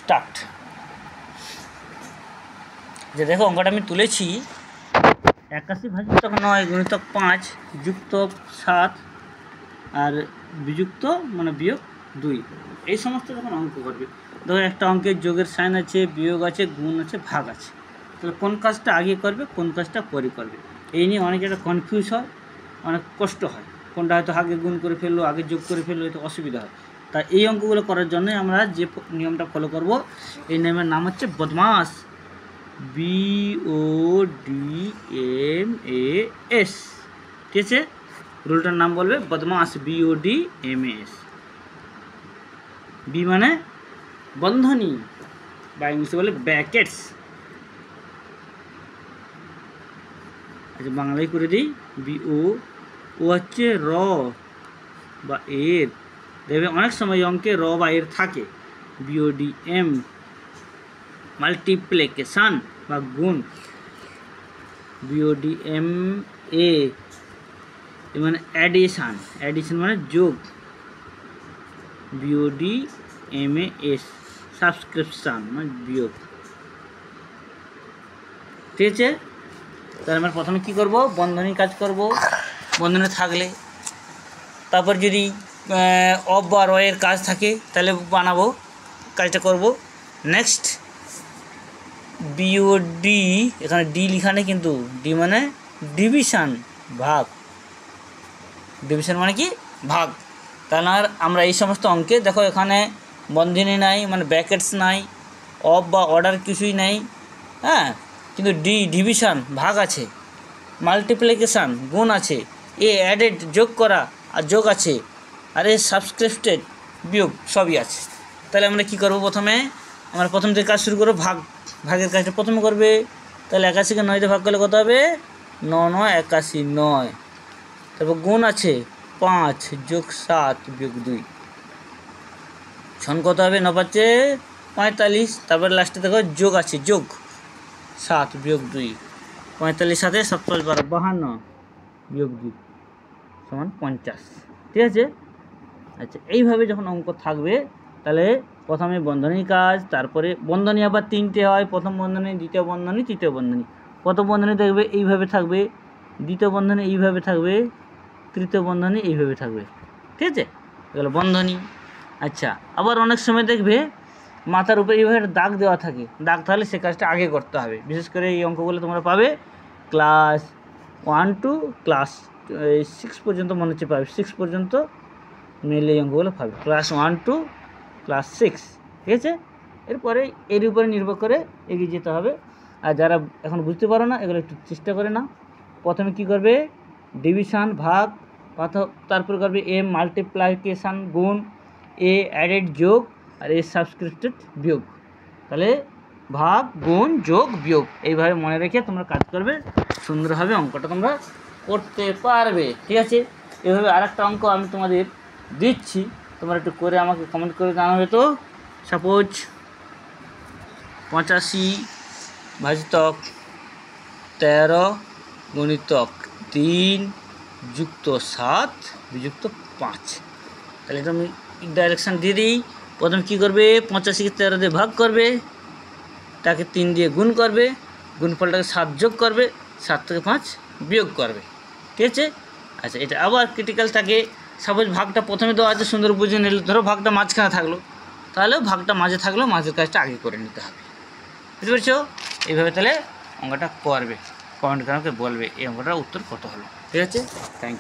Start. যে দেখো অঙ্কটা আমি তুলেছি 81 ভাজিতক 9 গুণিতক 5 যুক্ত 7 আর বিযুক্ত মানে বিয়োগ 2, এই সমস্ত যখন অঙ্ক করবে, ধরো একটা অঙ্কের যোগের সাইন আছে, বিয়োগ আছে, গুণ আছে, ভাগ আছে, তাহলে কোন কাজটা আগে করবে কোন কাজটা পরে করবে, এই নিয়ে অনেক একটা কনফিউজ হয়, অনেক কষ্ট হয়, কোনটা হয়তো আগে গুণ করে ফেললো আগে যোগ করে ফেললো, এতে অসুবিধা হয়। তাই এই অঙ্কগুলো করার জন্য আমরা যে নিয়মটা ফলো করব, এই নিয়মের নাম হচ্ছে বদমাস, BODMAS, ঠিক আছে? রুলটার নাম বলবে বদমাস, BODMAS। বি মানে বন্ধনী বা ইংলিশে বলে ব্র্যাকেটস। আচ্ছা বাংলায় করে দিই, BO, ও হচ্ছে র বা এর, দেখবে অনেক সময় অঙ্কে র বা এর থাকে। BODM মাল্টিপ্লিকেশান বা গুণ, BODMA মানে অ্যাডিশান, অ্যাডিশান মানে যোগ, BODMAS সাবস্ক্রিপশান মানে বিয়োগ, ঠিক আছে? তাহলে আমরা প্রথমে কী করব, বন্ধনী কাজ করব, বন্ধনী থাকলে তারপর যদি অফ বা র এর কাজ থাকে তাহলে বানাবো, কাজটা করব। নেক্সট BOD, এখানে ডি লেখা নেই কিন্তু, ডি মানে ডিভিশন, ভাগ, ডিভিশন মানে কি ভাগ। তাহলে আমরা এই সমস্ত অঙ্কে দেখো এখানে বন্ধনী নাই মানে ব্র্যাকেটস নাই, অফ বা অর্ডার কিছুই নাই, হ্যাঁ, কিন্তু ডি ডিভিশন ভাগ আছে, মাল্টিপ্লিকেশান গুণ আছে, এ অ্যাডেড যোগ করা আর যোগ আছে, আর এ সাবস্ক্রিপ্টেড বিয়োগ সবই আছে। তাহলে আমরা কি করব, আমরা প্রথম থেকে কাজ শুরু করবো, ভাগের কাজটা প্রথমে করবে। তাহলে 81কে 9 দিয়ে ভাগ করলে কত হবে, 9 9 81 9, তারপর গুণ আছে 5 যোগ 7 বিয়োগ 2, ছন কত হবে, 9 5 45, তারপর লাস্টে দেখো যোগ আছে, যোগ 7 বিয়োগ 2, 45 সাথে 7 5 12 52 বিয়োগ 2 সমান 50, ঠিক আছে? আচ্ছা এইভাবে যখন অঙ্ক থাকবে তাহলে প্রথমে বন্ধনীর কাজ, তারপরে বন্ধনী আবার 3টে হয়, প্রথম বন্ধনী, দ্বিতীয় বন্ধনী, তৃতীয় বন্ধনী। প্রথম বন্ধনী দেখবে এইভাবে থাকবে, দ্বিতীয় বন্ধনী এইভাবে থাকবে, তৃতীয় বন্ধনী এইভাবে থাকবে, ঠিক আছে? এগুলো বন্ধনী। আচ্ছা আবার অনেক সময় দেখবে মাথার উপরে এইভাবে দাগ দেওয়া থাকে, দাগ থাকলে সে কাজটা আগে করতে হবে। বিশেষ করে এই অঙ্কগুলো তোমরা পাবে ক্লাস 1 to ক্লাস 6 পর্যন্ত, মনে হচ্ছে পাবে 6 পর্যন্ত মেনলি এই অঙ্কগুলো পাবে, ক্লাস 1 to ক্লাস 6, ঠিক আছে? এরপরে এর উপরে নির্ভর করে এগিয়ে যেতে হবে। আর যারা এখন বুঝতে পারো না এগুলো একটু চেষ্টা করে না। প্রথমে কি করবে, ডিভিশন ভাগ, তারপর করবে এ মাল্টিপ্লিকেশান গুণ, এ অ্যাডেড যোগ, আর এ সাবস্ক্রিপ্টেড বিয়োগ। তাহলে ভাগ গুণ যোগ বিয়োগ এইভাবে মনে রেখে তোমরা কাজ করবে, সুন্দরভাবে অঙ্কটা তোমরা করতে পারবে, ঠিক আছে? এভাবে আরেকটা অঙ্ক আমি তোমাদের দিচ্ছি, তোমরা একটু করে আমাকে কমেন্ট করে জানাবে। তো সাপোজ 85 ভাজিতক 13 গুণিতক 3 যুক্ত 7 বিযুক্ত 5, তাহলে এটা আমি ডাইরেকশান দিয়ে দিই। প্রথমে কী করবে, 85কে 13 দিয়ে ভাগ করবে, তাকে 3 দিয়ে গুণ করবে, গুণফলটাকে 7 যোগ করবে, 7 থেকে 5 বিয়োগ করবে, ঠিক আছে? আচ্ছা এটা আবার ক্রিটিক্যাল থাকে, সাপোজ ভাগটা প্রথমে দেওয়া আছে, সুন্দর বুঝে নিলে, ধরো ভাগটা মাঝখানে থাকলো, তাহলেও ভাগটা মাঝে থাকলেও মাঝের কাজটা আগে করে নিতে হবে, বুঝতে পেরেছো? এইভাবে তাহলে অঙ্কটা করবে, কমেন্ট করে আমাকে বলবে এই অঙ্কটার উত্তর কত হলো, ঠিক আছে? Thank you.